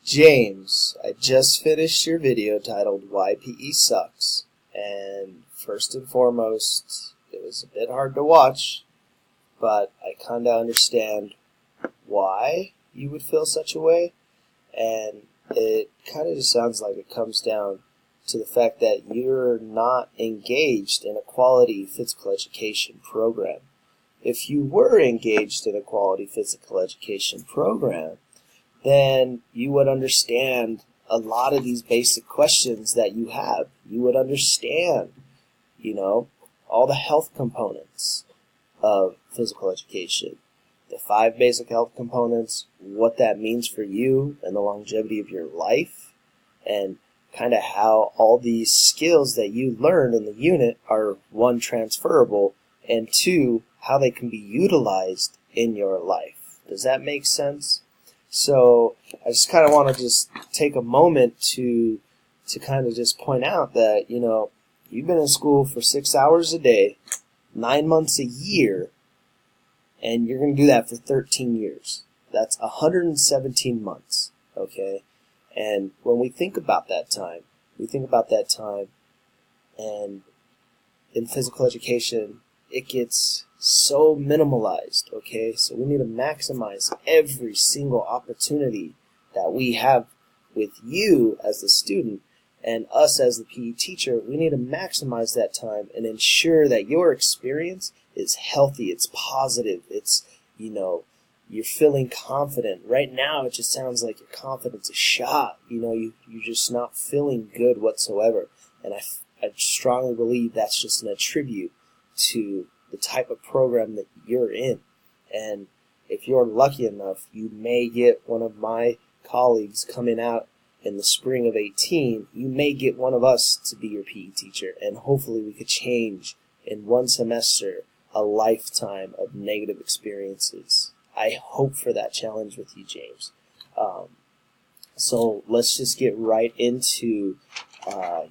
James, I just finished your video titled Why PE Sucks, and first and foremost, it was a bit hard to watch, but I kinda understand why you would feel such a way, and it kinda just sounds like it comes down to the fact that you're not engaged in a quality physical education program. If you were engaged in a quality physical education program, then you would understand a lot of these basic questions that you have. You would understand, all the health components of physical education. The 5 basic health components, what that means for you and the longevity of your life, and kind of how all these skills that you learn in the unit are, 1, transferable, and 2, how they can be utilized in your life. Does that make sense? So I just kind of want to just take a moment to kind of just point out that, you've been in school for 6 hours a day, 9 months a year, and you're going to do that for 13 years. That's 117 months, okay? And when we think about that time, and in physical education, it gets so minimalized, okay? So we need to maximize every single opportunity that we have with you as the student and us as the PE teacher. We need to maximize that time and ensure that your experience is healthy, it's positive, it's, you're feeling confident. Right now, it just sounds like your confidence is shot. You're just not feeling good whatsoever. And I strongly believe that's just an attribute to the type of program that you're in. And if you're lucky enough, you may get one of my colleagues coming out in the spring of 18. You may get one of us to be your PE teacher, and hopefully we could change in 1 semester a lifetime of negative experiences. I hope for that challenge with you, James. So let's just get right into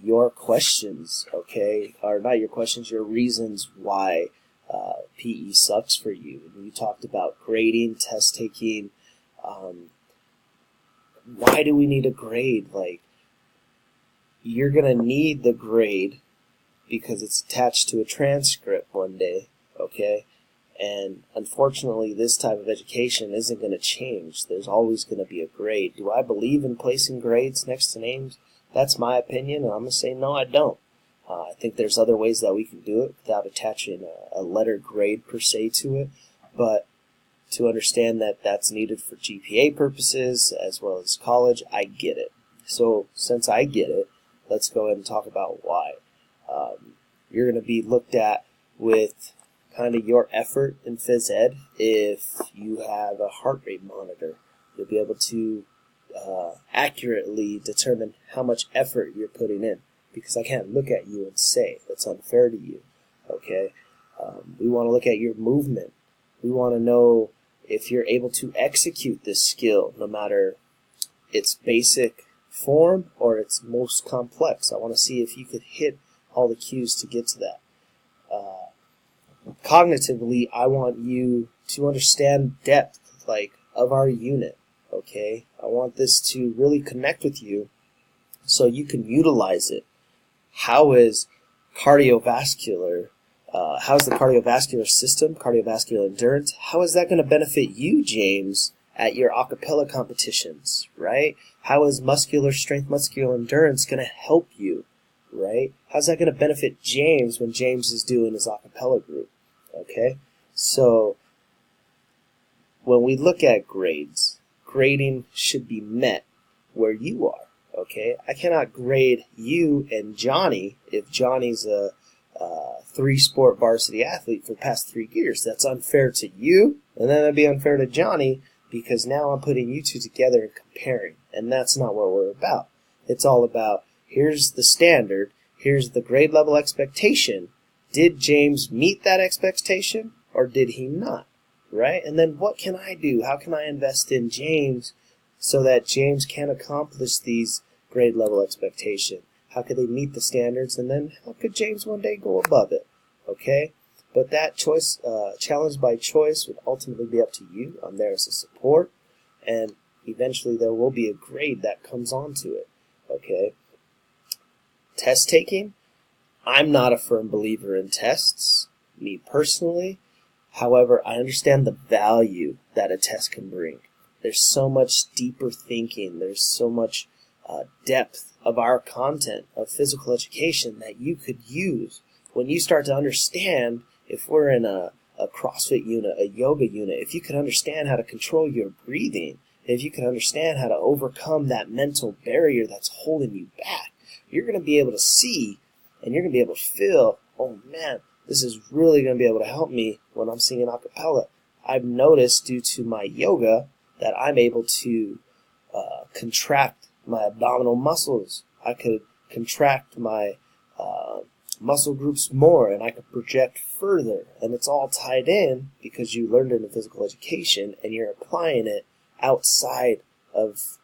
your questions, okay? Or not your questions, your reasons why PE sucks for you. You talked about grading, test taking. Why do we need a grade? You're going to need the grade because it's attached to a transcript one day, okay? And unfortunately, this type of education isn't going to change. There's always going to be a grade. Do I believe in placing grades next to names? That's my opinion, and I'm going to say no, I don't. I think there's other ways that we can do it without attaching a letter grade per se to it, but to understand that that's needed for GPA purposes as well as college, I get it. So since I get it, let's go ahead and talk about why. You're going to be looked at with kind of your effort in phys ed. If you have a heart rate monitor, you'll be able to accurately determine how much effort you're putting in, because I can't look at you and say that's unfair to you, okay? We want to look at your movement. We want to know if you're able to execute this skill, no matter its basic form or its most complex. I want to see if you could hit all the cues to get to that. Cognitively, I want you to understand depth, of our unit, okay? I want this to really connect with you so you can utilize it. How's the cardiovascular system, cardiovascular endurance, how is that going to benefit you, James, at your a cappella competitions, right? How is muscular strength, muscular endurance going to help you, right? How's that going to benefit James when James is doing his a cappella group, okay? So when we look at grades, grading should be met where you are, okay? I cannot grade you and Johnny if Johnny's a 3-sport varsity athlete for the past 3 years. That's unfair to you, and then that'd be unfair to Johnny, because now I'm putting you two together and comparing, and that's not what we're about. It's all about, here's the standard, here's the grade level expectation. Did James meet that expectation, or did he not, right? And then what can I do? How can I invest in James so that James can accomplish these grade level expectations? How could they meet the standards, and then how could James one day go above it, okay? But that choice, challenge by choice, would ultimately be up to you. I'm there as a support, and eventually there will be a grade that comes onto it. Okay? Test taking, I'm not a firm believer in tests, me personally. However, I understand the value that a test can bring. There's so much deeper thinking. There's so much depth of our content of physical education that you could use when you start to understand. If we're in a CrossFit unit, a yoga unit, if you could understand how to control your breathing, if you could understand how to overcome that mental barrier that's holding you back, you're going to be able to see and you're going to be able to feel, oh man, this is really going to be able to help me when I'm singing a cappella. I've noticed due to my yoga that I'm able to contract my abdominal muscles. I could contract my muscle groups more, and I could project further. And it's all tied in because you learned it in physical education and you're applying it outside of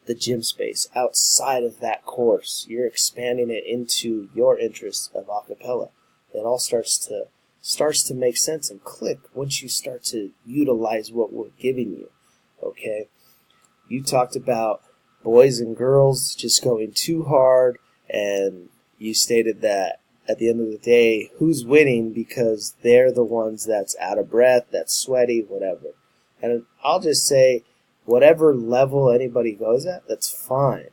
the gym space, outside of that course. You're expanding it into your interest of a cappella. It all starts to make sense and click once you start to utilize what we're giving you. Okay? You talked about boys and girls just going too hard, and you stated that at the end of the day, who's winning because they're the ones that's out of breath, that's sweaty, whatever. And I'll just say, whatever level anybody goes at, that's fine.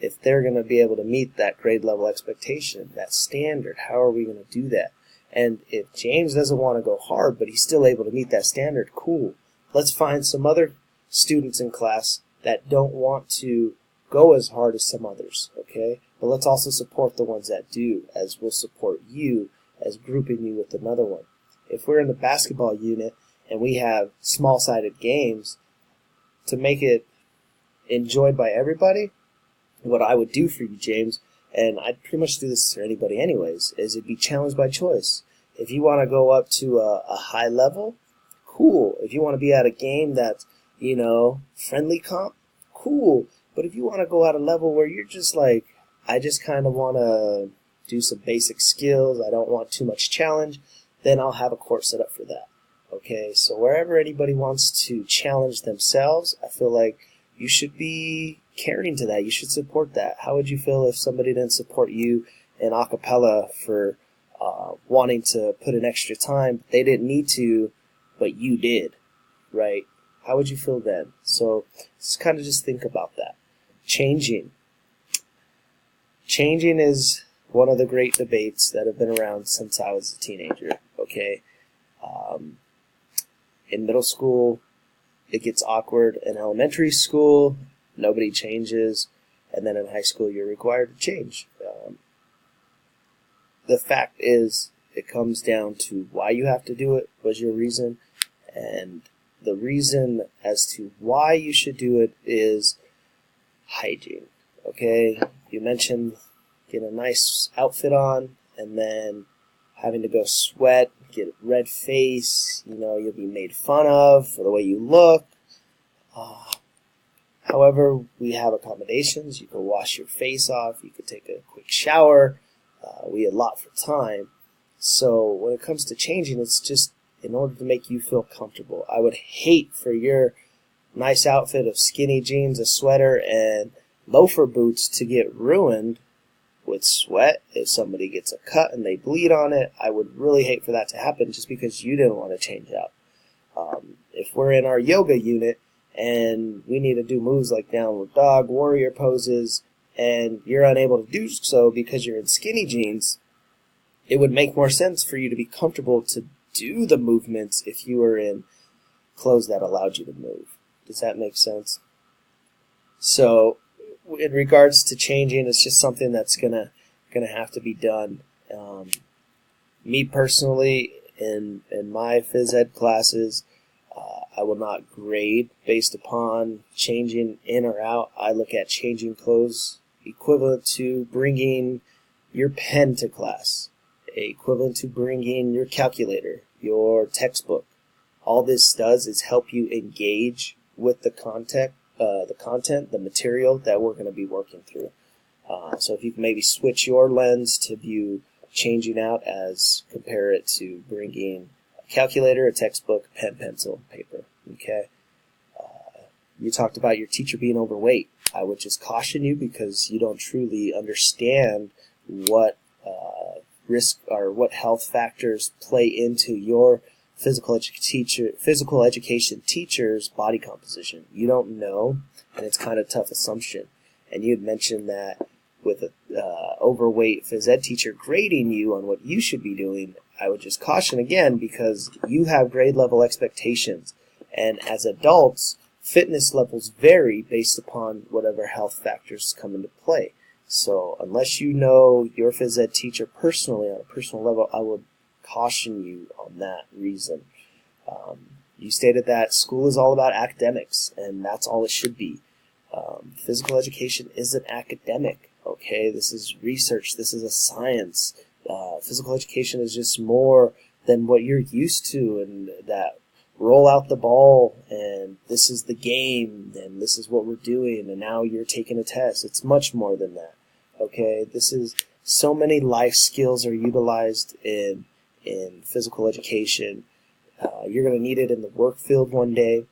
If they're going to be able to meet that grade level expectation, that standard, how are we going to do that? And if James doesn't want to go hard, but he's still able to meet that standard, cool. Let's find some other students in class that don't want to go as hard as some others, okay? But let's also support the ones that do, as we'll support you as grouping you with another one. If we're in the basketball unit and we have small-sided games, to make it enjoyed by everybody, what I would do for you, James, and I'd pretty much do this for anybody anyways, is it'd be challenge by choice. If you want to go up to a high level, cool. If you want to be at a game that's, friendly comp, cool. But if you want to go at a level where you're just like, I just kind of want to do some basic skills, I don't want too much challenge, then I'll have a course set up for that. Okay, so wherever anybody wants to challenge themselves, I feel like you should be caring to that. You should support that. How would you feel if somebody didn't support you in a cappella for wanting to put in extra time? They didn't need to, but you did, right? How would you feel then? So just kind of just think about that. Changing. Changing is one of the great debates that have been around since I was a teenager, okay? In middle school, it gets awkward. In elementary school, nobody changes. And then in high school, you're required to change. The fact is, it comes down to why you have to do it, was your reason. And the reason as to why you should do it is hygiene. Okay? You mentioned getting a nice outfit on, and then having to go sweat, get a red face, you'll be made fun of for the way you look. However, we have accommodations. You can wash your face off. You could take a quick shower. We allot for time. So when it comes to changing, it's just in order to make you feel comfortable. I would hate for your nice outfit of skinny jeans, a sweater, and loafer boots to get ruined with sweat. If somebody gets a cut and they bleed on it, I would really hate for that to happen just because you didn't want to change out. If we're in our yoga unit and we need to do moves like downward dog, warrior poses, and you're unable to do so because you're in skinny jeans, it would make more sense for you to be comfortable to do the movements if you were in clothes that allowed you to move. Does that make sense? So in regards to changing, it's just something that's gonna have to be done. Me personally, in my phys ed classes, I will not grade based upon changing in or out. I look at changing clothes equivalent to bringing your pen to class, equivalent to bringing your calculator, your textbook. All this does is help you engage with the content, the material that we're going to be working through. So if you can maybe switch your lens to view changing out as compare it to bringing a calculator, a textbook, pen, pencil, paper. Okay. You talked about your teacher being overweight. I would just caution you, because you don't truly understand what risk or what health factors play into your physical education teacher's body composition. You don't know, and it's kind of a tough assumption. And you had mentioned that with an overweight phys ed teacher grading you on what you should be doing, I would just caution again, because you have grade level expectations. And as adults, fitness levels vary based upon whatever health factors come into play. So unless you know your phys ed teacher personally on a personal level, I would caution you on that reason. You stated that school is all about academics, and that's all it should be. Physical education isn't academic, okay? This is research. This is a science. Physical education is just more than what you're used to, and that roll out the ball, and this is the game, and this is what we're doing, and now you're taking a test. It's much more than that, okay? This is so many life skills are utilized in physical education. You're going to need it in the work field one day.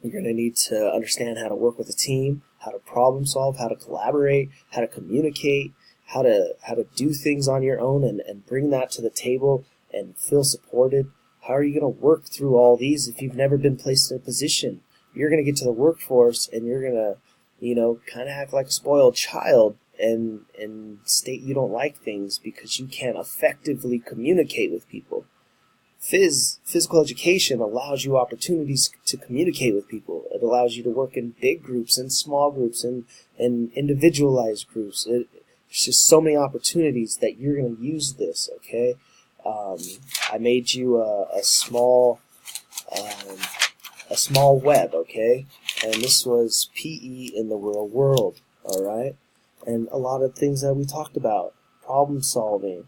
You're going to need to understand how to work with a team, how to problem solve, how to collaborate, how to communicate, how to do things on your own and bring that to the table and feel supported. How are you going to work through all these if you've never been placed in a position? You're going to get to the workforce, and you're going to, kind of act like a spoiled child and state you don't like things because you can't effectively communicate with people. Physical education allows you opportunities to communicate with people. It allows you to work in big groups and small groups and individualized groups. There's just so many opportunities that you're going to use this, okay? I made you a small web, okay? And this was PE in the real world, all right? And a lot of things that we talked about, problem solving,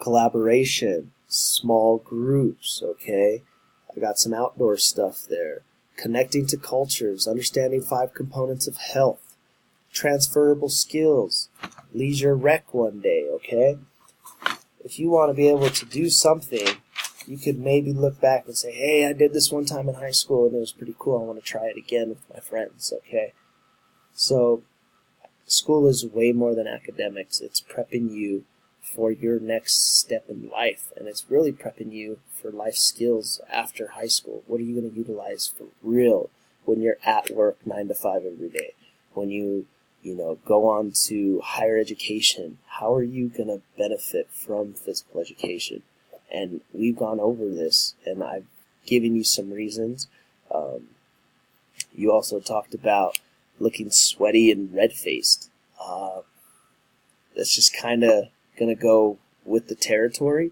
collaboration, small groups, okay? I got some outdoor stuff there. Connecting to cultures, understanding 5 components of health, transferable skills, leisure rec one day, okay? If you want to be able to do something, you could maybe look back and say, hey, I did this one time in high school and it was pretty cool. I want to try it again with my friends, okay? So school is way more than academics. It's prepping you for your next step in life, and it's really prepping you for life skills after high school. What are you going to utilize for real when you're at work 9 to 5 every day? When you go on to higher education, how are you going to benefit from physical education? And we've gone over this, and I've given you some reasons. You also talked about looking sweaty and red-faced. That's just kind of going to go with the territory.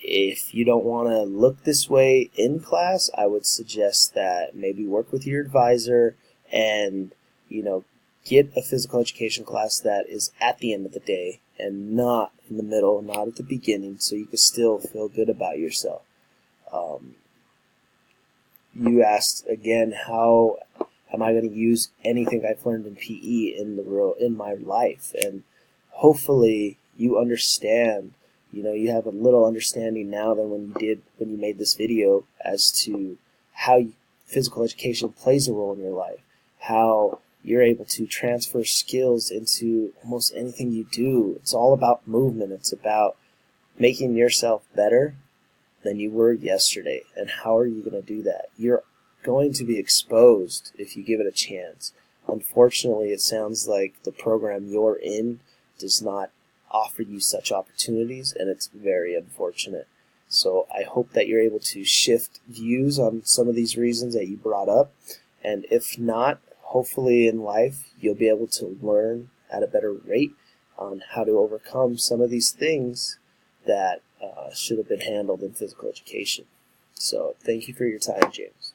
If you don't want to look this way in class, I would suggest that maybe work with your advisor and, get a physical education class that is at the end of the day and not in the middle, not at the beginning, so you can still feel good about yourself. You asked again, how am I going to use anything I've learned in PE in my life? And hopefully you understand, you have a little understanding now than when you made this video as to how physical education plays a role in your life, how you're able to transfer skills into almost anything you do. It's all about movement. It's about making yourself better than you were yesterday. And how are you going to do that? You're going to be exposed if you give it a chance. Unfortunately, it sounds like the program you're in does not offer you such opportunities, and it's very unfortunate. So I hope that you're able to shift views on some of these reasons that you brought up, and if not, hopefully in life you'll be able to learn at a better rate on how to overcome some of these things that should have been handled in physical education. So thank you for your time, James.